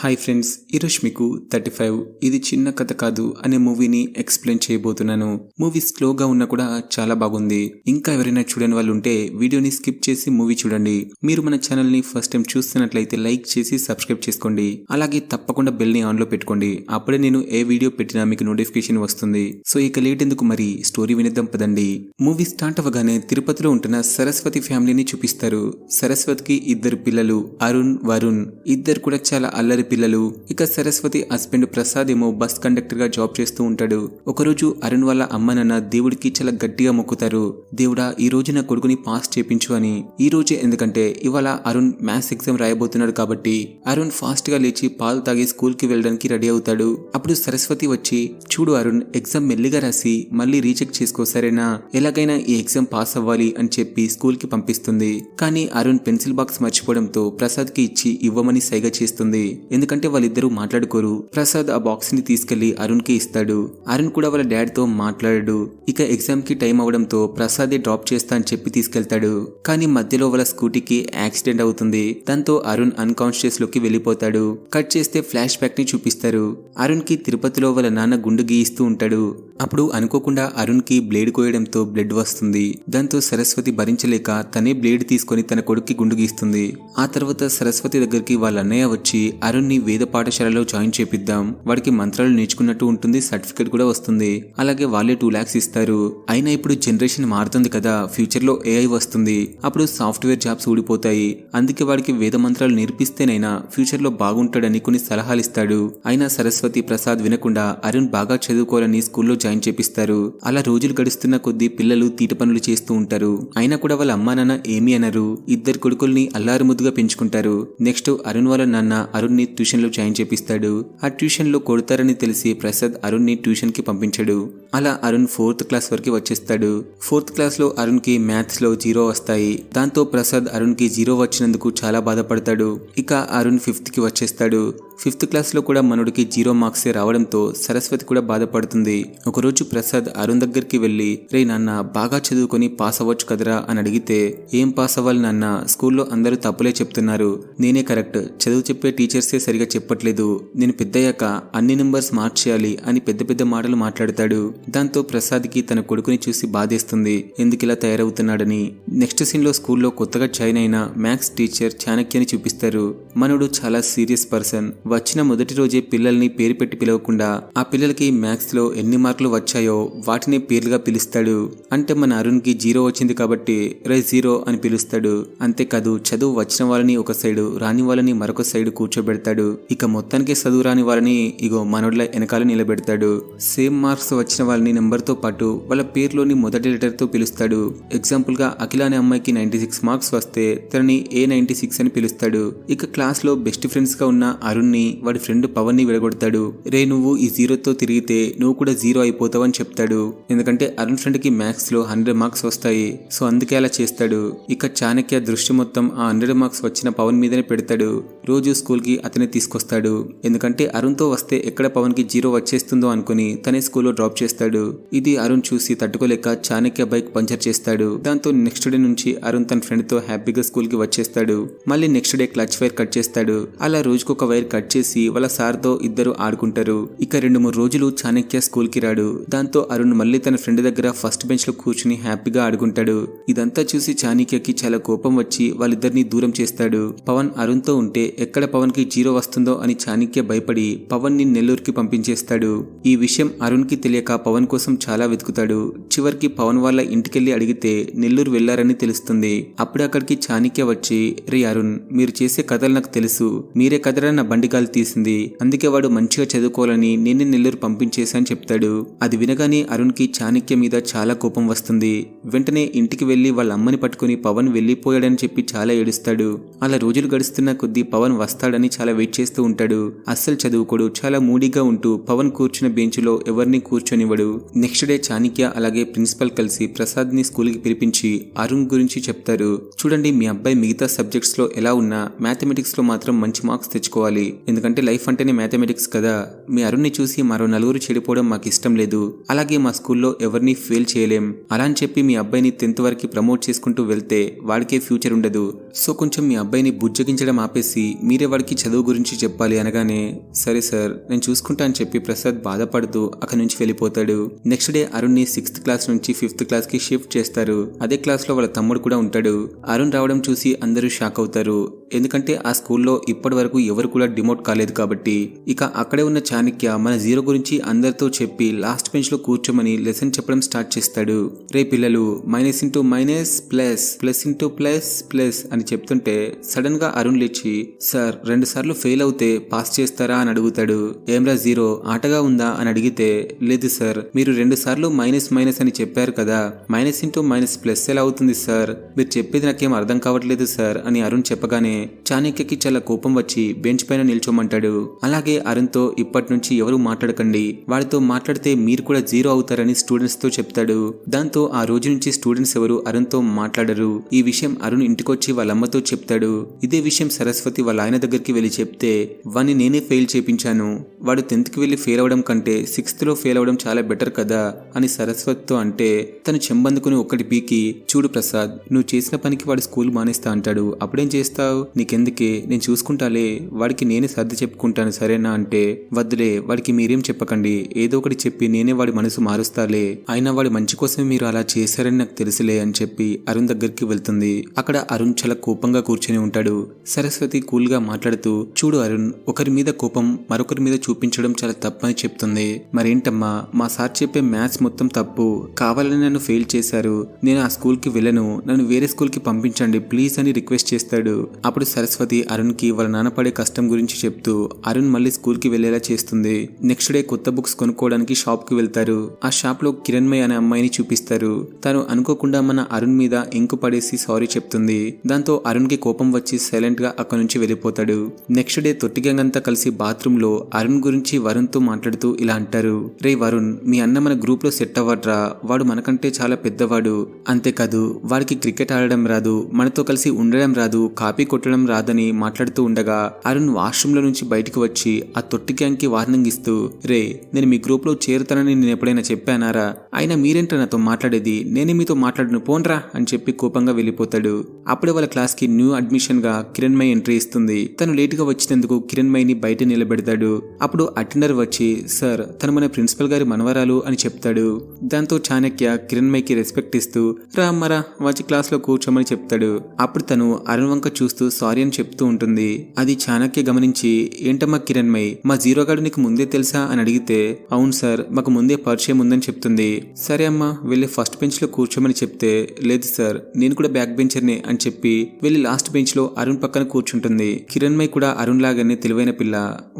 Hi friends, ఈరోజు మీకు 35 ఇది చిన్న కథ కాదు అనే మూవీని ఎక్స్ప్లెయిన్ చేయబోతున్నాను. మూవీ స్లోగా ఉన్నా కూడా చాలా బాగుంది. ఇంకా ఎవరైనా చూడని వాళ్ళు ఉంటే వీడియోని స్కిప్ చేసి మూవీ చూడండి. మీరు మన ఛానల్ ని ఫస్ట్ టైం చూస్తున్నట్లయితే లైక్ చేసి సబ్స్క్రైబ్ చేసుకోండి. అలాగే తప్పకుండా బెల్ ని ఆన్ లో పెట్టుకోండి. అప్పుడే నేను ఏ వీడియో పెట్టినా మీకు నోటిఫికేషన్ వస్తుంది. సో ఇక లేట్ ఎందుకు, మరి స్టోరీ వినిద్దాం పదండి. మూవీ స్టార్ట్ అవ్వగానే తిరుపతిలో ఉంటున్న సరస్వతి ఫ్యామిలీని చూపిస్తారు. సరస్వతికి ఇద్దరు పిల్లలు, అరుణ్, వరుణ్. ఇద్దరు కూడా చాలా అల్లరి పిల్లలు. ఇక సరస్వతి హస్బెండ్ ప్రసాద్ ఏమో బస్ కండక్టర్ గా జాబ్ చేస్తూ ఉంటాడు. ఒకరోజు అరుణ్ వాళ్ళ అమ్మ నాన్న దేవుడికి చాలా గట్టిగా మొక్కుతారు. దేవుడా, ఈ రోజు నా కొడుకుని పాస్ చేపించు అని. ఈ రోజే ఎందుకంటే ఇవాళ అరుణ్ మ్యాథ్స్ ఎగ్జామ్ రాయబోతున్నాడు కాబట్టి అరుణ్ ఫాస్ట్ గా లేచి పాలు తాగి స్కూల్ కి వెళ్ళడానికి రెడీ అవుతాడు. అప్పుడు సరస్వతి వచ్చి, చూడు అరుణ్, ఎగ్జామ్ మెల్లిగా రాసి మళ్ళీ రీచెక్ చేసుకో సరేనా, ఎలాగైనా ఈ ఎగ్జామ్ పాస్ అవ్వాలి అని చెప్పి స్కూల్ కి పంపిస్తుంది. కానీ అరుణ్ పెన్సిల్ బాక్స్ మర్చిపోవడంతో ప్రసాద్ కి ఇచ్చి ఇవ్వమని సైగ చేస్తుంది. ఎందుకంటే వాళ్ళిద్దరూ మాట్లాడుకోరు. ప్రసాద్ ఆ బాక్స్ ని తీసుకెళ్లి అరుణ్ కి ఇస్తాడు. అరుణ్ కూడా వాళ్ళ డాడ్ తో మాట్లాడాడు. ఇక ఎగ్జామ్ కి టైం అవడంతో ప్రసాదే డ్రాప్ చేస్తా అని చెప్పి తీసుకెళ్తాడు. కానీ మధ్యలో వాళ్ళ స్కూటీకి యాక్సిడెంట్ అవుతుంది. దాంతో అరుణ్ అన్కాన్షియస్ లోకి వెళ్లిపోతాడు. కట్ చేస్తే ఫ్లాష్ బ్యాక్ ని చూపిస్తారు. అరుణ్ కి తిరుపతిలో వాళ్ళ నాన్న గుండు గీయిస్తూ ఉంటాడు. అప్పుడు అనుకోకుండా అరుణ్ కి బ్లేడ్ కోయడంతో బ్లడ్ వస్తుంది. దాంతో సరస్వతి భరించలేక తనే బ్లేడ్ తీసుకుని తన కొడుక్కి గుండు గీస్తుంది. ఆ తర్వాత సరస్వతి దగ్గరికి వాళ్ళ అన్నయ్య వచ్చి అరుణ్ ని వేద పాఠశాలలో జాయిన్ చేపిద్దాం, వాడికి మంత్రాలు నేర్చుకున్నట్టు ఉంటుంది, సర్టిఫికేట్ కూడా వస్తుంది, అలాగే వాళ్ళే 2 lakhs ఇస్తారు. అయినా ఇప్పుడు జనరేషన్ మారుతుంది కదా, ఫ్యూచర్ లో AI వస్తుంది, అప్పుడు సాఫ్ట్వేర్ జాబ్స్ ఊడిపోతాయి. అందుకే వాడికి వేద మంత్రాలు నేర్పిస్తేనైనా ఫ్యూచర్ లో బాగుంటాడని కొన్ని సలహాలు ఇస్తాడు. అయినా సరస్వతి ప్రసాద్ వినకుండా అరుణ్ బాగా చదువుకోవాలని స్కూల్లో జాయిన్ చేపిస్తారు. అలా రోజులు గడుస్తున్న కొద్దీ పిల్లలు తీట పనులు చేస్తూ ఉంటారు. అయినా కూడా వాళ్ళ అమ్మా నాన్న ఏమీ అనరు. ఇద్దరు కొడుకుల్ని అల్లారు ముద్దుగా పెంచుకుంటారు. నెక్స్ట్ అరుణ్ వాళ్ళ నాన్న అరుణ్ ని ట్యూషన్ లో జాయిన్ చేపిస్తాడు. ఆ ట్యూషన్ లో కొడతారని తెలిసి ప్రసాద్ అరుణ్ ని ట్యూషన్ కి పంపించాడు. అలా అరుణ్ 4th క్లాస్ వరకు వచ్చేస్తాడు. 4th క్లాస్ లో అరుణ్ కి మ్యాథ్స్ లో 0 వస్తాయి. దాంతో ప్రసాద్ అరుణ్ కి 0 వచ్చినందుకు చాలా బాధపడతాడు. ఇక అరుణ్ 5th కి వచ్చేస్తాడు. 5th క్లాస్ లో కూడా మనోడికి 0 మార్క్సే రావడంతో సరస్వతి కూడా బాధపడుతుంది. ఒకరోజు ప్రసాద్ అరుణ్ దగ్గరికి వెళ్లి, రే నాన్న, బాగా చదువుకొని పాస్ అవ్వచ్చు కదరా అని అడిగితే, ఏం పాస్ అవ్వాలి నాన్న, స్కూల్లో అందరూ తప్పులే చెప్తున్నారు, నేనే కరెక్ట్, చదువు చెప్పే టీచర్సే సరిగా చెప్పట్లేదు, నేను పెద్దయ్యాక అన్ని నెంబర్స్ మార్చేయాలి అని పెద్ద పెద్ద మాటలు మాట్లాడతాడు. దాంతో ప్రసాద్ కి తన కొడుకుని చూసి బాధేస్తుంది, ఎందుకిలా తయారవుతున్నాడని. నెక్స్ట్ సీన్ లో స్కూల్లో కొత్తగా జాయిన్ అయిన మ్యాథ్స్ టీచర్ చాణక్యని చూపిస్తారు. మనోడు చాలా సీరియస్ పర్సన్. వచ్చిన మొదటి రోజే పిల్లల్ని పేరు పెట్టి పిలవకుండా ఆ పిల్లలకి మ్యాథ్స్ లో ఎన్ని మార్కులు వచ్చాయో వాటిని పేర్లుగా పిలుస్తాడు. అంటే మన అరుణ్ కి 0 వచ్చింది కాబట్టి రే 0 అని పిలుస్తాడు. అంతేకాదు, చదువు వచ్చిన వాళ్ళని ఒక సైడు, రాని వాళ్ళని మరొక సైడు కూర్చోబెడతాడు. ఇక మొత్తానికి చదువు రాని వాళ్ళని ఇగో మనోడ్ల వెనకాల నిలబెడతాడు. సేమ్ మార్క్స్ వచ్చిన వాళ్ళని నెంబర్ తో పాటు వాళ్ళ పేర్లోని మొదటి లెటర్ తో పిలుస్తాడు. ఎగ్జాంపుల్ గా అఖిల అనే అమ్మాయికి 96 మార్క్స్ వస్తే తనని A96 అని పిలుస్తాడు. ఇక క్లాస్ లో బెస్ట్ ఫ్రెండ్స్ గా ఉన్న అరుణ్ ని వాడి ఫ్రెండ్ పవన్ ని విడగొడతాడు. రే, నువ్వు ఈ 0తో తిరిగితే నువ్వు కూడా 0 అయిపోతావని చెప్తాడు. ఎందుకంటే అరుణ్ ఫ్రెండ్ కి మ్యాథ్స్ లో 100 మార్క్స్ వస్తాయి. సో అందుకే అలా చేస్తాడు. ఇక చాణక్య దృష్టి మొత్తం ఆ 100 మార్క్స్ వచ్చిన పవన్ మీదనే పెడతాడు. రోజు స్కూల్ కి అతనే తీసుకొస్తాడు. ఎందుకంటే అరుణ్ తో వస్తే ఎక్కడ పవన్ కి 0 వచ్చేస్తుందో అనుకుని తనే స్కూల్లో డ్రాప్ చేస్తాడు. ఇది అరుణ్ చూసి తట్టుకోలేక చాణక్య బైక్ పంచర్ చేస్తాడు. దాంతో నెక్స్ట్ డే నుంచి అరుణ్ తన ఫ్రెండ్ తో హ్యాపీగా స్కూల్ కి వచ్చేస్తాడు. మళ్ళీ next day clutch wire cut చేస్తాడు. అలా రోజుకొక వైర్ కట్ చేసి వాళ్ళ సార్ తో ఇద్దరు ఆడుకుంటారు. ఇక 2-3 రోజులు చాణక్య స్కూల్ కి రాడు. దాంతో అరుణ్ మళ్ళీ తన ఫ్రెండ్ దగ్గర ఫస్ట్ బెంచ్ లో కూర్చుని హ్యాపీగా ఆడుకుంటాడు. ఇదంతా చూసి చాణక్యకి చాలా కోపం వచ్చి వాళ్ళిద్దరిని దూరం చేస్తాడు. పవన్ అరుణ్ తో ఉంటే ఎక్కడ పవన్ కి 0 వస్తుందో అని చాణక్య భయపడి పవన్ ని నెల్లూరుకి పంపించేస్తాడు. ఈ విషయం అరుణ్ కి తెలియక పవన్ కోసం చాలా వెతుకుతాడు. చివరికి పవన్ వాళ్ళ ఇంటికెళ్లి అడిగితే నెల్లూరు వెళ్లారని తెలుస్తుంది. అప్పుడే అక్కడికి చాణక్య వచ్చి, రే అరుణ్, మీరు చేసే కథలు నాకు తెలుసు, మీరే కథరా నా బండిగాలి తీసింది, అందుకే వాడు మంచిగా చదువుకోవాలని నేనే నెల్లూరు పంపించేశాని చెప్తాడు. అది వినగానే అరుణ్ కి చాణక్య మీద చాలా కోపం వస్తుంది. వెంటనే ఇంటికి వెళ్లి వాళ్ళ అమ్మని పట్టుకుని పవన్ వెళ్లిపోయాడని చెప్పి చాలా ఏడుస్తాడు. అలా రోజులు గడుస్తున్న కొద్దీ పవన్ వస్తాడని చాలా వెయిట్ చేస్తూ ఉంటాడు. అస్సలు చదువుకోడు, చాలా మూడీగా ఉంటూ పవన్ కూర్చున్న బెంచ్లో ఎవరిని కూర్చొనివ్వడు. నెక్స్ట్ డే చాణక్య అలాగే ప్రిన్సిపల్ కలిసి ప్రసాద్ ని స్కూల్ కి పిలిపించి అరుణ్ గురించి చెప్తారు. చూడండి, మీ అబ్బాయి మిగతా సబ్జెక్ట్స్ లో ఎలా ఉన్నా మ్యాథమెటిక్స్ లో మాత్రం మంచి మార్క్స్ తెచ్చుకోవాలి, ఎందుకంటే లైఫ్ అంటేనే మ్యాథమెటిక్స్ కదా. మీ అరుణ్ని చూసి మరో నలుగురు చెడిపోవడం మాకు ఇష్టం లేదు. అలాగే మా స్కూల్లో ఎవరిని ఫెయిల్ చేయలేం. అలా అని చెప్పి మీ అబ్బాయిని 10th వరకు ప్రమోట్ చేసుకుంటూ వెళ్తే వాడికే ఫ్యూచర్ ఉండదు. సో కొంచెం మీ అబ్బాయిని బుజ్జగించడం ఆపేసి మీరే వాడికి చదువు గురించి చెప్పాలి అనగానే సరే సార్ నేను చూసుకుంటా అని చెప్పి ప్రసాద్ బాధపడుతూ అక్కడి నుంచి వెళ్ళిపోతాడు. నెక్స్ట్ డే అరుణ్ ని 6th క్లాస్ నుంచి 5th క్లాస్ కి షిఫ్ట్ చేస్తారు. అదే క్లాస్ లో వాళ్ళ తమ్ముడు కూడా ఉంటాడు. అరుణ్ రావడం చూసి అందరూ షాక్ అవుతారు. ఎందుకంటే ఆ స్కూల్లో ఇప్పటి వరకు ఎవరు కూడా డిమోట్ కాలేదు కాబట్టి. ఇక అక్కడే ఉన్న చాణక్య మన జీరో గురించి అందరితో చెప్పి లాస్ట్ బెంచ్ లో కూర్చోమని లెసన్ చెప్పడం స్టార్ట్ చేస్తాడు. రే పిల్లలు, minus into minus plus, plus into plus plus అని చెప్తుంటే సడన్ గా అరుణ్ లేచి సార్ 2 సార్లు ఫెయిల్ అవుతే పాస్ చేస్తారా అని అడుగుతాడు. ఏమ్రా జీరో ఆటగా ఉందా అని అడిగితే లేదు సార్, మీరు 2 సార్లు మైనస్ మైనస్ అని చెప్పారు కదా, మైనస్ ఇంటూ మైనస్ ప్లస్ ఎలా అవుతుంది సార్, మీరు చెప్పేది నాకేం అర్థం కావట్లేదు సార్ అని అరుణ్ చెప్పగానే చాణక్యకి చాలా కోపం వచ్చి బెంచ్ పైన నిల్చోమంటాడు. అలాగే అరుణ్ తో ఇప్పటి నుంచి ఎవరు మాట్లాడకండి, వాడితో మాట్లాడితే మీరు కూడా జీరో అవుతారని స్టూడెంట్స్ తో చెప్తాడు. దాంతో ఆ రోజు నుంచి స్టూడెంట్స్ ఎవరు అరుణ్ తో మాట్లాడరు. ఈ విషయం అరుణ్ ఇంటికొచ్చి వాళ్ళ అమ్మతో చెప్తాడు. ఇదే విషయం సరస్వతి వాళ్ళ ఆయన దగ్గరికి వెళ్లి చెప్తే వాణ్ణి నేనే ఫెయిల్ చేపించాను, వాడు 10th కి వెళ్లి ఫెయిల్ అవడం కంటే 6th లో ఫెయిల్ అవడం చాలా బెటర్ కదా అని సరస్వతితో అంటే తను చెంబందుకుని ఒక్కటి పీకి చూడు ప్రసాద్, నువ్వు చేసిన పనికి వాడు స్కూల్ మానేస్తా అంటాడు, అప్పుడేం చేస్తావు, నీకెందుకే నేను చూసుకుంటాలే, వాడికి నేనే సర్ది చెప్పుకుంటాను సరేనా అంటే వద్దులే వాడికి మీరేం చెప్పకండి, ఏదో ఒకటి చెప్పి నేనే వాడి మనసు మారుస్తాలే, అయినా వాడి మంచి కోసమే మీరు అలా చేశారని నాకు తెలుసులే అని చెప్పి అరుణ్ దగ్గరికి వెళ్తుంది. అక్కడ అరుణ్ చాలా కోపంగా కూర్చొని ఉంటాడు. సరస్వతి కూల్ గా మాట్లాడుతూ చూడు అరుణ్, ఒకరి మీద కోపం మరొకరి మీద చూపించడం చాలా తప్పని చెప్తుంది. మరేంటమ్మా, మా సార్ చెప్పే మ్యాథ్స్ మొత్తం తప్పు, కావాలని నన్ను ఫెయిల్ చేశారు, నేను ఆ స్కూల్ కి వెళ్ళను, నన్ను వేరే స్కూల్ కి పంపించండి ప్లీజ్ అని రిక్వెస్ట్ చేస్తాడు. అప్పుడు సరస్వతి అరుణ్ కి వాళ్ళ నాన్న పడే కష్టం గురించి చెప్తూ అరుణ్ మళ్ళీ స్కూల్ కి వెళ్లేలా చేస్తుంది. నెక్స్ట్ డే కొత్త బుక్స్ కొనుక్కోవడానికి షాప్ కి వెళ్తారు. ఆ షాప్ లో కిరణ్మయ్ అనే అమ్మాయిని చూపిస్తారు. తను అనుకోకుండా మన అరుణ్ మీద ఇంకు పడేసి సారీ చెప్తుంది. దాంతో అరుణ్ కి కోపం వచ్చి సైలెంట్ గా అక్కడి నుంచి వెళ్ళిపోతాడు. నెక్స్ట్ డే తొట్టి గ్యాంగ్ అంతా కలిసి బాత్రూమ్ లో అరుణ్ గురించి వరుణ్ తో మాట్లాడుతూ ఇలా అంటారు, రే వరుణ్, మీ అన్న మన గ్రూప్ లో సెట్ అవ్వడ్రా, వాడు మనకంటే చాలా పెద్దవాడు, అంతేకాదు వాడికి క్రికెట్ ఆడడం రాదు, మనతో కలిసి ఉండడం రాదు, కాపీ కొట్టడం రాదని మాట్లాడుతూ ఉండగా అరుణ్ వాష్రూమ్ లో నుంచి బయటకు వచ్చి ఆ తొట్టి గ్యాంగ్ కి వార్నింగ్ ఇస్తూ రే నేను మీ గ్రూప్ లో చేరుతానని నేను ఎప్పుడైనా చెప్పానారా, అయినా మీరేంట్రా నాతో మాట్లాడేది, నేనే మీతో మాట్లాడను పోన్రా అని చెప్పి కోపంగా వెళ్ళిపోతాడు. అప్పుడే వాళ్ళ క్లాస్ కి న్యూ అడ్మిషన్ గా కిరణ్మయ్ ఎంట్రీ ఇస్తుంది. తను లేట్ గా వచ్చినందుకు కిరణ్మయ్ ని బయట నిలబెడతాడు. అప్పుడు అటెండర్ వచ్చి సార్ తను మన ప్రిన్సిపల్ గారి మనవరాలు అని చెప్తాడు. దాంతో చాణక్య కిరణ్మయ్ కి రెస్పెక్ట్ ఇస్తూ రామ్మరా వచ్చి క్లాస్ లో కూర్చోమని చెప్తాడు. అప్పుడు తను అరుణ్ వంక చూస్తూ సారీ అని చెప్తూ ఉంటుంది. అది చాణక్య గమనించి ఏంటమ్మా కిరణ్మయ్, మా జీరో గాడు నీకు ముందే తెలుసా అని అడిగితే అవును సార్ మాకు ముందే పరిచయం ఉందని చెప్తుంది. సరే అమ్మా వెళ్ళి ఫస్ట్ బెంచ్ లో కూర్చోమని చెప్తే లేదు సార్ నేను కూడా బ్యాక్ బెంచర్నే అని చెప్పి వెళ్లి లాస్ట్ బెంచ్ లో అరుణ్ పక్కన కూర్చుంటుంది. కిరణ్మయ్ కూడా అరుణ్ లాగానే తెలివైన పిల్ల,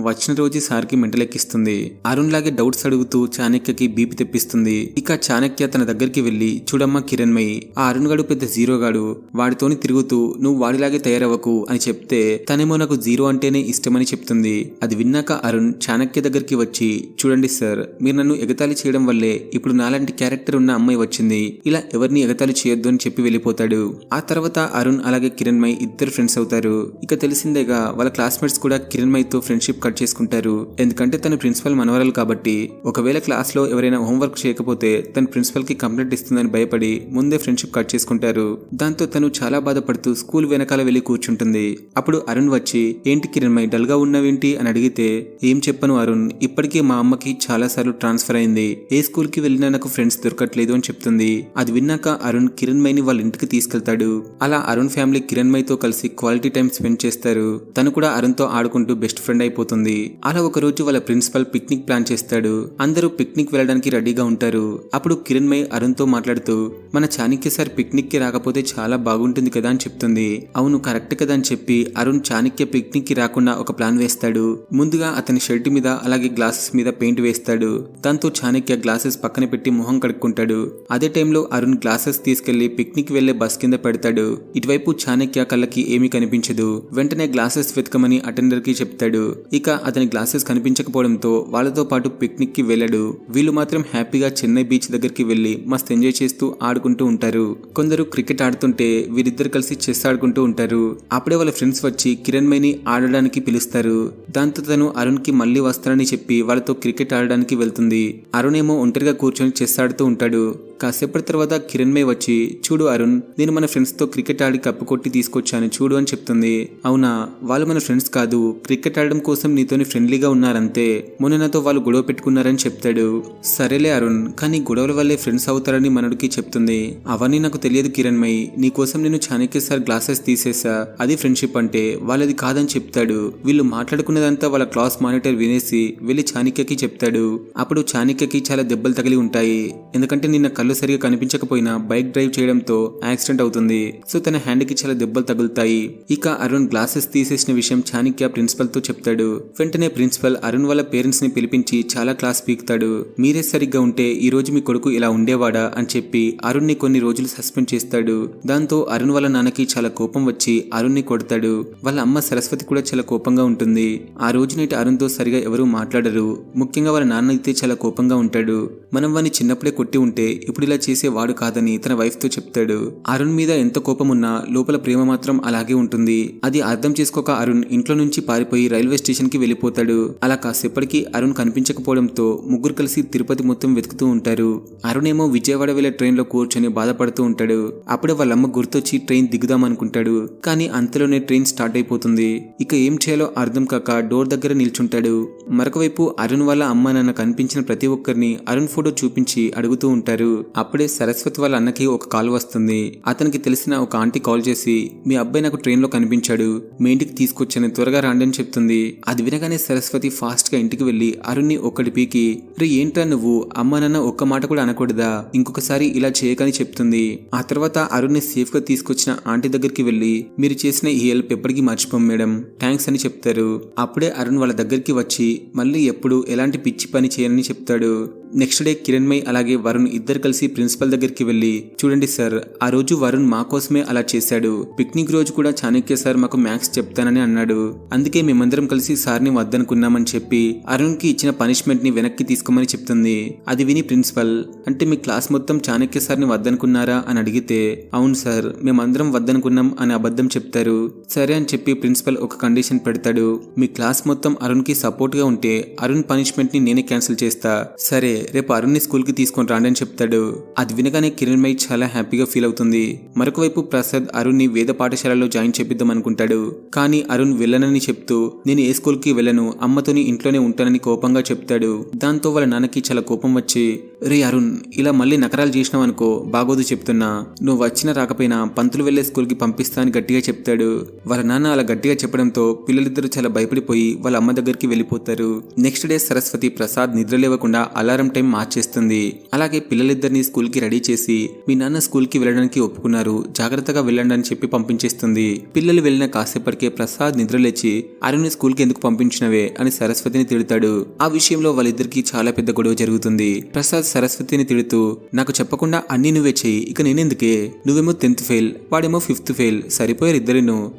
వచ్చిన రోజు సార్ కి మెంటలెక్కిస్తుంది. అరుణ్ లాగే డౌట్స్ అడుగుతూ చాణక్యకి బీపీ తెప్పిస్తుంది. ఇక చాణక్య తన దగ్గరికి వెళ్లి చూడమ్మా కిరణ్మయ్, ఆ అరుణ్ గాడు పెద్ద జీరో గాడు, వాడితోని తిరుగుతూ నువ్వు వాడిలాగే తయారవ్వకు అని చెప్తే తనేమో నాకు జీరో అంటేనే ఇష్టమని చెప్తుంది. అది విన్నాక అరుణ్ చాణక్య దగ్గరికి వచ్చి చూడండి సార్, మీరు నన్ను ఎగతాళి చేయడం వల్లే ఇప్పుడు నాలాంటి క్యారెక్టర్ ఉన్న అమ్మాయి వచ్చింది, ఇలా ఎవరిని ఎగతాళి చేయొద్దు అని చెప్పి వెళ్ళిపోతాడు. ఆ తర్వాత అరుణ్ అలాగే కిరణ్మయ్ ఇద్దరు ఫ్రెండ్స్ అవుతారు. ఇక తెలిసిందేగా వాళ్ళ క్లాస్మేట్స్ కూడా కిరణ్మయ్ తో ఫ్రెండ్షిప్ కట్ చేసుకుంటారు. ఎందుకంటే తన ప్రిన్సిపల్ మనవరాలు కాబట్టి ఒకవేళ క్లాస్ లో ఎవరైనా హోంవర్క్ చేయకపోతే తన ప్రిన్సిపల్ కి కంప్లైంట్ ఇస్తుందని భయపడి ముందే ఫ్రెండ్షిప్ కట్ చేసుకుంటారు. దాంతో తను చాలా బాధపడుతూ స్కూల్ వెనకాల వెళ్లి కూర్చుంటుంది. అప్పుడు అరుణ్ వచ్చి ఏంటి కిరణ్మయ్ డల్ గా ఉన్నావేంటి అని అడిగితే ఏం చెప్పను అరుణ్, ఇప్పటికే మా అమ్మకి చాలా సార్లు ట్రాన్స్ఫర్ అయింది, ఏ స్కూల్ కి వెళ్ళినా నాకు ఫ్రెండ్స్ దొరకట్లేదు అని చెప్తుంది. అది విన్నాక అరుణ్ కిరణ్మయ్ ని వాళ్ళ ఇంటికి తీసుకెళ్తాడు. అలా అరుణ్ ఫ్యామిలీ కిరణ్మయ్ తో కలిసి క్వాలిటీ టైం స్పెండ్ చేస్తారు. తను కూడా అరుణ్ తో ఆడుకుంటూ బెస్ట్ ఫ్రెండ్ అయిపోతుంది. అలా ఒక రోజు వాళ్ళ ప్రిన్సిపల్ పిక్నిక్ ప్లాన్ చేస్తాడు. అందరూ పిక్నిక్ వెళ్ళడానికి రెడీగా ఉంటారు. అప్పుడు కిరణ్మయ్ అరుణ్ తో మాట్లాడుతూ మన చాణక్య సార్ పిక్నిక్ కి రాకపోతే చాలా బాగుంటుంది కదా అని చెప్తుంది. అవును కరెక్ట్ కదా అని చెప్పి అరుణ్ చాణక్య పిక్నిక్ కి రాకుండా ఒక ప్లాన్ వేస్తాడు. ముందుగా అతని షర్ట్ మీద అలాగే గ్లాసెస్ మీద పెయింట్ వేస్తాడు. దాంతో చాణక్య గ్లాసెస్ పక్కన పెట్టి మొహం కడుక్కుంటాడు. అదే టైంలో అరుణ్ గ్లాసెస్ తీసుకెళ్లి పిక్నిక్ వెళ్లే బస్ కింద పెడతాడు. ఇటువైపు చాణక్య కళ్ళకి ఏమీ కనిపించదు. వెంటనే గ్లాసెస్ వెతకమని అటెండర్ కి చెప్తాడు. ఇక అతని గ్లాసెస్ కనిపించకపోవడంతో వాళ్ళతో పాటు పిక్నిక్ కి వెళ్ళాడు. వీళ్ళు మాత్రం హ్యాపీగా చెన్నై బీచ్ దగ్గరికి వెళ్లి మస్త్ ఎంజాయ్ చేస్తూ ఆడుకుంటూ ఉంటారు. కొందరు క్రికెట్ ఆడుతుంటే వీరిద్దరు కలిసి చెస్ ఆడుకుంటూ ఉంటారు. అప్పుడే వాళ్ళ ఫ్రెండ్స్ వచ్చి కిరణ్మయ్ ని ఆడడానికి పిలుస్తారు. దాంతో తను అరుణ్ కి మళ్ళీ వస్తానని చెప్పి వాళ్ళతో క్రికెట్ ఆడడానికి వెళ్తుంది. అరుణ్ ఏమో ఒంటరిగా కూర్చొని చెస్ ఆడుతూ ఉంటాడు. కాసేపటి తర్వాత కిరణ్మయ్ వచ్చి, చూడు అరుణ్, నేను మన ఫ్రెండ్స్ తో క్రికెట్ ఆడి కప్పు కొట్టి తీసుకొచ్చాను చూడు అని చెప్తుంది. అవునా, వాళ్ళు మన ఫ్రెండ్స్ కాదు, క్రికెట్ ఆడడం కోసం నీతోని ఫ్రెండ్లీగా ఉన్నారంతే, మొన్న నాతో వాళ్ళు గొడవ పెట్టుకున్నారని చెప్తాడు. సరేలే అరుణ్, కానీ గొడవల వల్లే ఫ్రెండ్స్ అవుతారని మనడుకి చెప్తుంది. అవన్నీ నాకు తెలియదు కిరణ్మయ్, నీకోసం నేను చాణక్య సార్ గ్లాసెస్ తీసేసా, అది ఫ్రెండ్షిప్ అంటే, వాళ్ళది కాదని చెప్తాడు. వీళ్ళు మాట్లాడుకున్నదంతా వాళ్ళ క్లాస్ మానిటర్ వినేసి వెళ్లి చాణక్యకి చెప్తాడు. అప్పుడు చాణక్యకి చాలా దెబ్బలు తగిలి ఉంటాయి, ఎందుకంటే నిన్న కళ్ళు సరిగా కనిపించకపోయినా బైక్ డ్రైవ్ చేయడంతో యాక్సిడెంట్ అవుతుంది. సో తన హ్యాండ్ కి చాలా దెబ్బలు తగులుతాయి. ఇక అరుణ్ గ్లాసెస్ తీసేసిన విషయం చాణక్య ప్రిన్సిపల్ తో చెప్తాడు. వెంటనే ప్రిన్సిపల్ అరుణ్ వాళ్ళ పేరెంట్స్ ని పిలిపించి చాలా క్లాస్ పీకుతాడు. మీరే సరిగ్గా ఉంటే ఈ రోజు మీ కొడుకు ఇలా ఉండేవాడా అని చెప్పి అరుణ్ ని కొన్ని రోజులు సస్పెండ్ చేస్తాడు. దాంతో అరుణ్ వాళ్ళ నాన్నకి చాలా కోపం వచ్చి అరుణ్ ని కొడతాడు. వాళ్ళ అమ్మ సరస్వతి కూడా చాలా కోపంగా ఉంటుంది. ఆ రోజు నైట్ అరుణ్ తో సరిగా ఎవరూ మాట్లాడరు. ముఖ్యంగా వాళ్ళ నాన్న అయితే చాలా కోపంగా ఉంటాడు. మనం వాడిని చిన్నప్పుడే కొట్టి ఉంటే ఇప్పుడు ఇలా చేసేవాడు కాదని తన వైఫ్ తో చెప్తాడు. అరుణ్ మీద ఎంత కోపం ఉన్నా లోపల ప్రేమ మాత్రం అలాగే ఉంటుంది. అది అర్థం చేసుకోక అరుణ్ ఇంట్లో నుంచి పారిపోయి రైల్వే స్టేషన్ కి వెళ్లిపోతాడు. అలా కాసేపటికి అరుణ్ కనిపించకపోవడంతో ముగ్గురు కలిసి తిరుపతి మొత్తం వెతుకుతూ ఉంటారు. అరుణ్ ఏమో విజయవాడ వెళ్లే ట్రైన్ లో కూర్చొని బాధపడుతూ ఉంటాడు. అప్పుడే వాళ్ళమ్మ గుర్తొచ్చి ట్రైన్ దిగుదాం అనుకుంటాడు. కానీ అంతలోనే ట్రైన్ స్టార్ట్ అయిపోతుంది. ఇక ఏం చేయాలో అర్థం కాక డోర్ దగ్గర నిల్చుంటాడు. మరొకవైపు అరుణ్ వాళ్ళ అమ్మ నాన్న కనిపించిన ప్రతి ఒక్కరిని అరుణ్ ఫోటో చూపించి అడుగుతూ ఉంటారు. అప్పుడే సరస్వతి వాళ్ళ అన్నకి ఒక కాల్ వస్తుంది. అతనికి తెలిసిన ఒక ఆంటీ కాల్ చేసి, మీ అబ్బాయి నాకు ట్రైన్ లో కనిపించాడు, మీ ఇంటికి తీసుకొచ్చాను, త్వరగా రాండి అని చెప్తుంది. అది వినగానే సరస్వతి ఫాస్ట్ గా ఇంటికి వెళ్లి అరుణ్ ని ఒక్కడి పీకి, రే ఏంట్రా నువ్వు, అమ్మ నాన్న ఒక్క మాట కూడా అనకూడదా, ఇంకొకసారి ఇలా చేయకని చెప్తుంది. ఆ తర్వాత అరుణ్ ని సేఫ్ గా తీసుకొచ్చిన ఆంటీ దగ్గరికి వెళ్లి, మీరు చేసిన ఈ హెల్ప్ ఎప్పటికీ మర్చిపోం మేడం, థ్యాంక్స్ అని చెప్తారు. అప్పుడే అరుణ్ వాళ్ళ దగ్గరికి వచ్చి మళ్ళీ ఎప్పుడు ఎలాంటి పిచ్చి పని చేయనని చెప్తాడు. నెక్స్ట్ డే కిరణ్మయ్ అలాగే వరుణ్ ఇద్దరు కలిసి ప్రిన్సిపల్ దగ్గరికి వెళ్లి, చూడండి సార్, ఆ రోజు వరుణ్ మా కోసమే అలా చేశాడు. పిక్నిక్ రోజు కూడా చాణక్య సార్ మాకు మ్యాథ్స్ చెప్తానని అన్నాడు. అందుకే మేమందరం కలిసి సార్ని వద్దనుకున్నామని చెప్పి అరుణ్ కి ఇచ్చిన పనిష్మెంట్ ని వెనక్కి తీసుకోమని చెప్తుంది. అది విని ప్రిన్సిపల్, అంటే మీ క్లాస్ మొత్తం చాణక్య సార్ని వద్దనుకున్నారా అని అడిగితే, అవును సార్, మేమందరం వద్దనుకున్నాం అని అబద్ధం చెప్తారు. సరే అని చెప్పి ప్రిన్సిపల్ ఒక కండిషన్ పెడతాడు. మీ క్లాస్ మొత్తం అరుణ్ కి సపోర్ట్ గా ఉంటే అరుణ్ పనిష్మెంట్ ని నేనే క్యాన్సిల్ చేస్తా, సరే రేపు అరుణ్ ని స్కూల్ కి తీసుకొని రాండి అని చెప్తాడు. అది వినగానే కిరణ్మయ్ చాలా హ్యాపీగా ఫీల్ అవుతుంది. మరొక వైపు ప్రసాద్ అరుణ్ ని వేద పాఠశాలలో జాయిన్ చేపిద్దాం అనుకుంటాడు. కానీ అరుణ్ వెళ్ళనని చెప్తూ, నేను ఏ స్కూల్ కి వెళ్ళను, అమ్మతోని ఇంట్లోనే ఉంటానని కోపంగా చెప్తాడు. దాంతో వాళ్ళ నాన్నకి చాలా కోపం వచ్చి, రే అరుణ్, ఇలా మళ్ళీ నకరాలు చేసినావు అనుకో బాగోదు చెప్తున్నా, నువ్వు వచ్చినా రాకపోయినా పంతులు వెళ్లే స్కూల్ కి పంపిస్తా అని గట్టిగా చెప్తాడు. వాళ్ళ నాన్న అలా గట్టిగా చెప్పడంతో పిల్లలిద్దరూ చాలా భయపడిపోయి వాళ్ళ అమ్మ దగ్గరికి వెళ్లిపోతారు. నెక్స్ట్ డే సరస్వతి ప్రసాద్ నిద్ర లేవకుండా అలారం టైం మార్చేస్తుంది. అలాగే పిల్లలిద్దరిని స్కూల్ కి రెడీ చేసి, మీ నాన్న స్కూల్ కి వెళ్ళడానికి ఒప్పుకున్నారు, జాగ్రత్తగా వెళ్ళండి అని చెప్పి పంపించేస్తుంది. పిల్లలు వెళ్లిన కాసేపటికే ప్రసాద్ నిద్రలేచి, అరుణ్ స్కూల్ కి ఎందుకు పంపించినవే అని సరస్వతిని తిడతాడు. ఆ విషయంలో వాళ్ళిద్దరికి చాలా పెద్ద గొడవ జరుగుతుంది. ప్రసాద్ సరస్వతిని తిడుతూ, నాకు చెప్పకుండా అన్ని నువ్వే చెయ్యి, ఇక నేనెందుకే, నువ్వేమో 10th ఫెయిల్, వాడేమో 5th ఫెయిల్, సరిపోయారు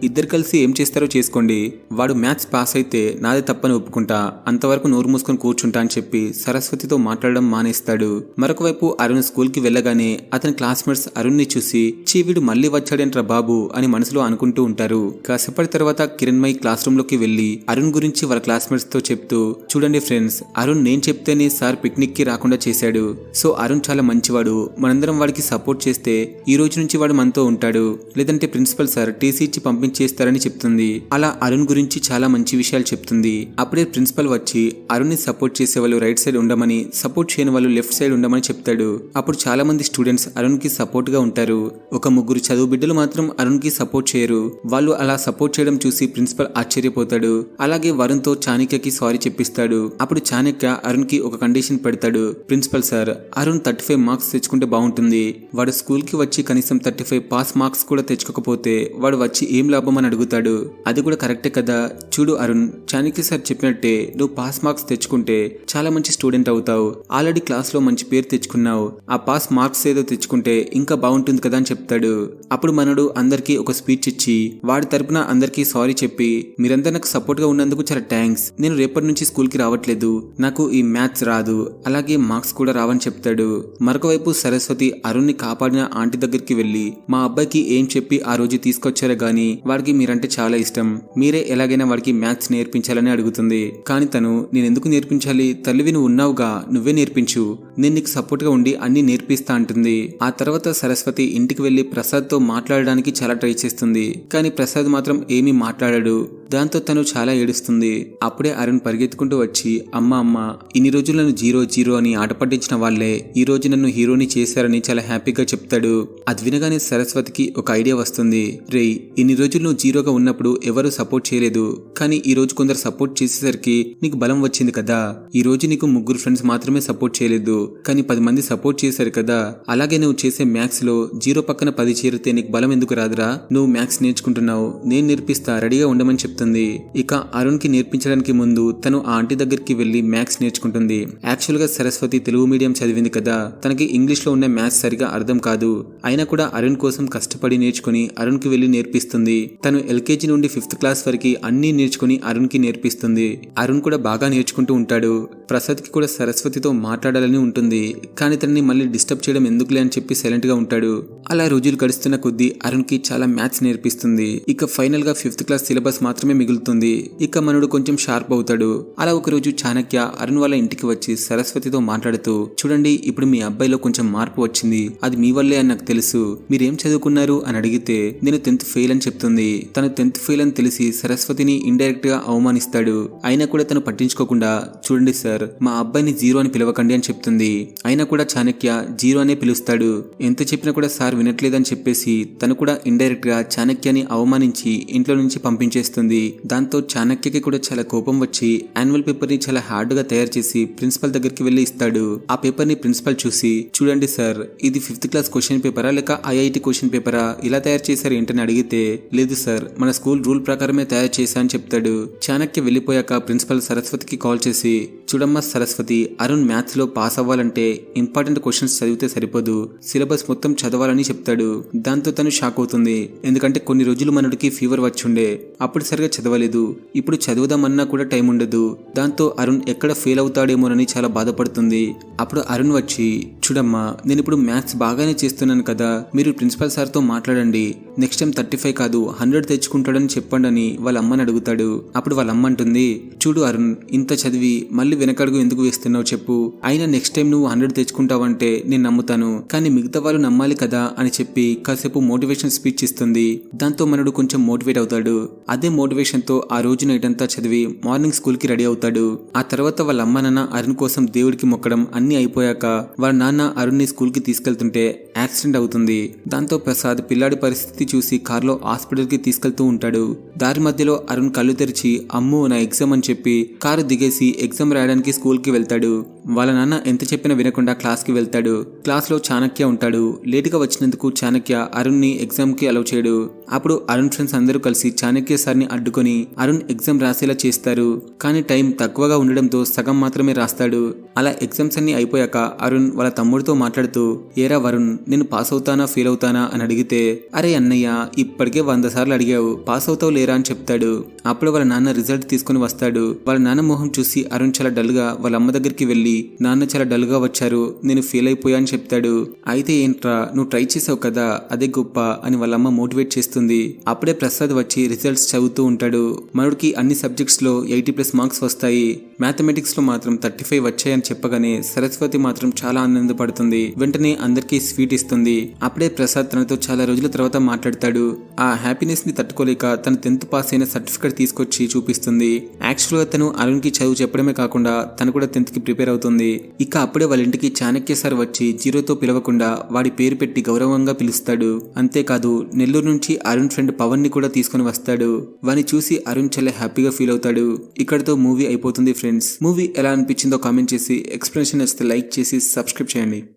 ఇద్దరు కలిసి ఏం చేస్తారో చేసుకోండి, వాడు మ్యాథ్స్ పాస్ అయితే నాదే తప్పని ఒప్పుకుంటా, అంతవరకు నోరు మూసుకొని కూర్చుంటా అని చెప్పి సరస్వతితో మాట్లాడడం మానేస్తాడు. మరొక వైపు అరుణ్ స్కూల్ కి వెళ్ళగానే అతని క్లాస్మేట్స్ అరుణ్ ని చూసి, చీ వీడు మళ్ళీ వచ్చాడేంట్రా బాబు అని మనసులో అనుకుంటూ ఉంటారు. కాసేపటి తర్వాత కిరణ్మయ్ క్లాస్ రూమ్ లోకి వెళ్లి అరుణ్ గురించి వాళ్ళ క్లాస్మేట్స్ తో చెప్తూ, చూడండి ఫ్రెండ్స్, అరుణ్ నేను చెప్తేనే సార్ పిక్నిక్ కి రాకుండా చేశాడు, సో అరుణ్ చాలా మంచివాడు, మనందరం వాడికి సపోర్ట్ చేస్తే ఈ రోజు నుంచి వాడు మనతో ఉంటాడు, లేదంటే ప్రిన్సిపల్ సార్ టీసీ ఇచ్చి పంపించేస్తారని చెప్తుంది. అలా అరుణ్ గురించి చాలా మంచి విషయాలు చెప్తుంది. అప్పుడే ప్రిన్సిపల్ వచ్చి అరుణ్ ని సపోర్ట్ చేసే వాళ్ళు రైట్ సైడ్ ఉండమని, సపోర్ట్ చేయని వాళ్ళు లెఫ్ట్ సైడ్ ఉండమని చెప్తాడు. అప్పుడు చాలా మంది స్టూడెంట్స్ అరుణ్ కి సపోర్ట్ గా ఉంటారు. ఒక ముగ్గురు చదువు బిడ్డలు మాత్రం అరుణ్ కి సపోర్ట్ చేయరు. వాళ్ళు అలా సపోర్ట్ చేయడం చూసి ప్రిన్సిపల్ ఆశ్చర్యపోతాడు. అలాగే వరుణ్ తో చాణక్యకి సారీ చెప్పిస్తాడు. అప్పుడు చాణక్య అరుణ్ కి ఒక కండిషన్ పెడతాడు. ప్రిన్సిపల్ సార్, అరుణ్ 35 మార్క్స్ తెచ్చుకుంటే బాగుంటుంది, వాడు స్కూల్ కి వచ్చి కనీసం 35 పాస్ మార్క్స్ కూడా తెచ్చుకోకపోతే వాడు వచ్చి ఏం లాభం అని అడుగుతాడు. అది కూడా కరెక్టే కదా, చూడు అరుణ్, చాణక్య సార్ చెప్పినట్టే నువ్వు పాస్ మార్క్స్ తెచ్చుకుంటే చాలా మంచి స్టూడెంట్ అవుతావు, ఆల్రెడీ క్లాస్ లో మంచి పేరు తెచ్చుకున్నావు, ఆ పాస్ మార్క్స్ ఏదో తెచ్చుకుంటే ఇంకా బాగుంటుంది కదా అని చెప్తాడు. అప్పుడు మనడు అందరికీ ఒక స్పీచ్ ఇచ్చి వాడి తరపున అందరికీ సారీ చెప్పి, మీరంతా నాకు సపోర్ట్ గా ఉన్నందుకు చాలా థ్యాంక్స్, నేను రేపటి నుంచి స్కూల్ కి రావట్లేదు, నాకు ఈ మ్యాథ్స్ రాదు, అలాగే మార్క్స్ కూడా రావని చెప్తాడు. మరొక వైపు సరస్వతి అరుణ్ ని కాపాడిన ఆంటీ దగ్గరికి వెళ్లి, మా అబ్బాయికి ఏం చెప్పి ఆ రోజు తీసుకొచ్చారో గానీ వాడికి మీరంటే చాలా ఇష్టం, మీరే ఎలాగైనా వాడికి మ్యాథ్స్ నేర్పించాలని అడుగుతుంది. కానీ తను, నేనెందుకు నేర్పించాలి, తల్లివి నువ్వు ఉన్నావుగా, నువ్వే నువ్వే నేర్పించు, నేను నీకు సపోర్ట్ గా ఉండి అన్ని నేర్పిస్తా అంటుంది. ఆ తర్వాత సరస్వతి ఇంటికి వెళ్లి ప్రసాద్ తో మాట్లాడడానికి చాలా ట్రై చేస్తుంది. కానీ ప్రసాద్ మాత్రం ఏమీ మాట్లాడాడు. దాంతో తను చాలా ఏడుస్తుంది. అప్పుడే అరుణ్ పరిగెత్తుకుంటూ వచ్చి అమ్మ ఇన్ని రోజులు నన్ను జీరో జీరో అని ఆట పట్టించిన వాళ్లే ఈ రోజు నన్ను హీరోని చేశారని చాలా హ్యాపీగా చెప్తాడు. అది వినగానే సరస్వతికి ఒక ఐడియా వస్తుంది. రేయ్, ఇన్ని రోజులు నువ్వు జీరోగా ఉన్నప్పుడు ఎవరు సపోర్ట్ చేయలేదు, కానీ ఈ రోజు కొందరు సపోర్ట్ చేసేసరికి నీకు బలం వచ్చింది కదా. ఈ రోజు నీకు 3 ఫ్రెండ్స్ మాత్రమే సపోర్ట్ చేయలేదు, కానీ 10 మంది సపోర్ట్ చేశారు కదా. అలాగే నువ్వు చేసే మ్యాథ్స్ లో 0 పక్కన 10 చేరితే నీకు బలం ఎందుకు రాదురా? నువ్వు మ్యాథ్స్ నేర్చుకుంటున్నావు, నేను నేర్పిస్తా, రెడీగా ఉండమని చెప్తుంది. ఇక అరుణ్ కి నేర్పించడానికి ముందు తను ఆ ఆంటీ దగ్గరికి వెళ్లి మ్యాథ్స్ నేర్చుకుంటుంది. యాక్చువల్ గా సరస్వతి తెలుగు మీడియం చదివింది కదా, తనకి ఇంగ్లీష్ లో ఉన్న మ్యాథ్స్ సరిగా అర్థం కాదు. అయినా కూడా అరుణ్ కోసం కష్టపడి నేర్చుకుని అరుణ్ కి వెళ్లి నేర్పిస్తుంది. తను ఎల్కేజీ నుండి 5th క్లాస్ వరకు అన్ని నేర్చుకుని అరుణ్ కి నేర్పిస్తుంది. అరుణ్ కూడా బాగా నేర్చుకుంటూ ఉంటాడు. ప్రసాద్ కి కూడా సరస్వతితో మాట్లాడాలని ఉంటుంది, కానీ తనని మళ్ళీ డిస్టర్బ్ చేయడం ఎందుకులే అని చెప్పి సైలెంట్ గా ఉంటాడు. అలా రోజులు గడుస్తున్న కొద్దీ అరుణ్ కి చాలా మ్యాథ్స్ నేర్పిస్తుంది. ఇక ఫైనల్ గా 5th క్లాస్ సిలబస్ మాత్రమే మిగులుతుంది. ఇక మనడు కొంచెం షార్ప్ అవుతాడు. అలా ఒక రోజు చాణక్య అరుణ్ వాళ్ళ ఇంటికి వచ్చి సరస్వతితో మాట్లాడుతూ, చూడండి, ఇప్పుడు మీ అబ్బాయిలో కొంచెం మార్పు వచ్చింది, అది మీ వల్లే అని నాకు తెలుసు. మీరేం చదువుకున్నారు అని అడిగితే నేను 10th ఫెయిల్ అని చెప్తుంది. తను 10th ఫెయిల్ అని తెలిసి సరస్వతిని ఇండైరెక్ట్ గా అవమానిస్తాడు. అయినా కూడా తను పట్టించుకోకుండా, చూడండి సార్, మా అబ్బాయిని జీరో అని పిలవకండి అని చెప్తుంది. అయినా కూడా చాణక్య జీరో అనే పిలుస్తాడు. ఎంత చెప్పినా కూడా సార్ వినట్లేదని చెప్పేసి తను కూడా ఇండైరెక్ట్ గా చాణక్యని అవమానించి ఇంట్లో నుంచి పంపించేస్తుంది. దాంతో చాణక్యకి కూడా చాలా కోపం వచ్చి యాన్యువల్ పేపర్ ని చాలా హార్డ్ గా తయారు చేసి ప్రిన్సిపల్ దగ్గరికి వెళ్లి ఇస్తాడు. ఆ పేపర్ ని ప్రిన్సిపల్ చూసి, చూడండి సార్, ఇది 5th క్లాస్ క్వశ్చన్ పేపరా లేక ఐఐటి క్వశ్చన్ పేపరా, ఇలా తయారు చేశారు ఏంటని అడిగితే, లేదు సార్, మన స్కూల్ రూల్ ప్రకారమే తయారు చేశా అని చెప్తాడు. చాణక్య వెళ్లిపోయాక ప్రిన్సిపల్ సరస్వతికి కాల్ చేసి, చూడమ్మా సరస్వతి, అరుణ్ మ్యాథ్స్ లో పాస్ అవ్వాలంటే ఇంపార్టెంట్ క్వశ్చన్స్ చదివితే సరిపోదు, సిలబస్ మొత్తం చదవాలని చెప్తాడు. దాంతో తను షాక్ అవుతుంది. ఎందుకంటే కొన్ని రోజులు మనడికి ఫీవర్ వచ్చుండే, అప్పుడు సరిగా చదవలేదు. ఇప్పుడు చదువుదామన్నా కూడా టైం ఉండదు. దాంతో అరుణ్ ఎక్కడ ఫెయిల్ అవుతాడేమోనని చాలా బాధపడుతుంది. అప్పుడు అరుణ్ వచ్చి, చూడమ్మా, నేను ఇప్పుడు మ్యాథ్స్ బాగానే చేస్తున్నాను కదా, మీరు ప్రిన్సిపల్ సార్ తో మాట్లాడండి, నెక్స్ట్ టైం 35 కాదు 100 తెచ్చుకుంటాడని చెప్పండి అని వాళ్ళ అమ్మని అడుగుతాడు. అప్పుడు వాళ్ళ అమ్మ అంటుంది, చూడు అరుణ్, ఇంత చదివి మళ్ళీ వెనకడుగు ఎందుకు వేస్తున్నావు చెప్పు, అయినా నెక్స్ట్ టైం నువ్వు 100 తెచ్చుకుంటావంటే నేను నమ్ముతాను, కానీ మిగతా వాళ్ళు నమ్మాలి కదా అని చెప్పి కాసేపు మోటివేషన్ స్పీచ్ ఇస్తుంది. దాంతో మనడు కొంచెం మోటివేట్ అవుతాడు. అదే మోటివేషన్ తో ఆ రోజు నైట్ అంతా చదివి మార్నింగ్ స్కూల్ కి రెడీ అవుతాడు. ఆ తర్వాత వాళ్ళ అమ్మ నాన్న అరుణ్ కోసం దేవుడికి మొక్కడం అన్ని అయిపోయాక వాళ్ళ నాన్న అరుణ్ ని స్కూల్ కి తీసుకెళ్తుంటే యాక్సిడెంట్ అవుతుంది. దాంతో ప్రసాద్ పిల్లాడి పరిస్థితి చూసి కారులో హాస్పిటల్ కి తీసుకెళ్తూ ఉంటాడు. దారి మధ్యలో అరుణ్ కళ్ళు తెరిచి, అమ్మో నా ఎగ్జామ్ అని చెప్పి కారు దిగేసి ఎగ్జామ్ రాయడానికి స్కూల్ కి వెళ్తాడు. వాళ్ళ నాన్న ఎంత చెప్పినా వినకుండా క్లాస్ కి వెళ్తాడు. క్లాస్ లో చాణక్య ఉంటాడు. లేటుగా వచ్చినందుకు చాణక్య అరుణ్ ని ఎగ్జామ్ కి అలౌ చేయడు. అప్పుడు అరుణ్ ఫ్రెండ్స్ అందరూ కలిసి చాణక్య సార్ ని అడ్డుకొని అరుణ్ ఎగ్జామ్ రాసేలా చేస్తారు. కానీ టైం తక్కువగా ఉండడంతో సగం మాత్రమే రాస్తాడు. అలా ఎగ్జామ్స్ అన్ని అయిపోయాక అరుణ్ వాళ్ళ తమ్ముడితో మాట్లాడుతూ, ఏరా వరుణ్, నేను పాస్ అవుతానా ఫెయిల్ అవుతానా అని అడిగితే, అరే అన్నయ్య, ఇప్పటికే 100 సార్లు అడిగావు, పాస్ అవుతావు లేరా అని చెప్తాడు. అప్పుడు వాళ్ళ నాన్న రిజల్ట్ తీసుకుని వస్తాడు. వాళ్ళ నాన్న మొహం చూసి అరుణ్ చాలా డల్ గా వాళ్ళ అమ్మ దగ్గరికి వెళ్లి, నాన్న చాలా డల్ గా వచ్చారు, నేను ఫెయిల్ అయిపోయా అని చెప్తాడు. అయితే ఏంట్రా, నువ్వు ట్రై చేసావు కదా, అదే గొప్ప అని వాళ్ళ అమ్మ మోటివేట్ చేస్తుంది. అప్పుడే ప్రసాద్ వచ్చి రిజల్ట్స్ చదువుతూ ఉంటాడు. మనోడికి అన్ని సబ్జెక్ట్స్ లో 80+ మార్క్స్ వస్తాయి. మ్యాథమెటిక్స్ లో మాత్రం 35 వచ్చాయని చెప్పగానే సరస్వతి మాత్రం చాలా ఆనందపడుతుంది. వెంటనే అందరికీ స్వీట్ ఇస్తుంది. అప్పుడే ప్రసాద్ తనతో చాలా రోజుల తర్వాత మాట్లాడతాడు. ఆ హ్యాపీనెస్ ని తట్టుకోలేక తన 10th పాస్ అయిన సర్టిఫికేట్ తీసుకొచ్చి చూపిస్తుంది. యాక్చువల్ గా తను అరుణ్ కి చదువు చెప్పడమే కాకుండా తను కూడా 10th కి ప్రిపేర్ అవుతుంది. ఇక అప్పుడే వాళ్ళ ఇంటికి చాణక్య సార్ వచ్చి జీరోతో పిలవకుండా వాడి పేరు పెట్టి గౌరవంగా పిలుస్తాడు. అంతేకాదు నెల్లూరు నుంచి అరుణ్ ఫ్రెండ్ పవన్ ని కూడా తీసుకుని వస్తాడు. వాని చూసి అరుణ్ చాలా హ్యాపీగా ఫీల్ అవుతాడు. ఇక్కడతో మూవీ అయిపోతుంది ఫ్రెండ్స్. మూవీ ఎలా అనిపించిందో కామెంట్ చేసి, ఎక్స్ప్లెనేషన్ నచ్చితే లైక్ చేసి సబ్స్క్రైబ్ చేయండి.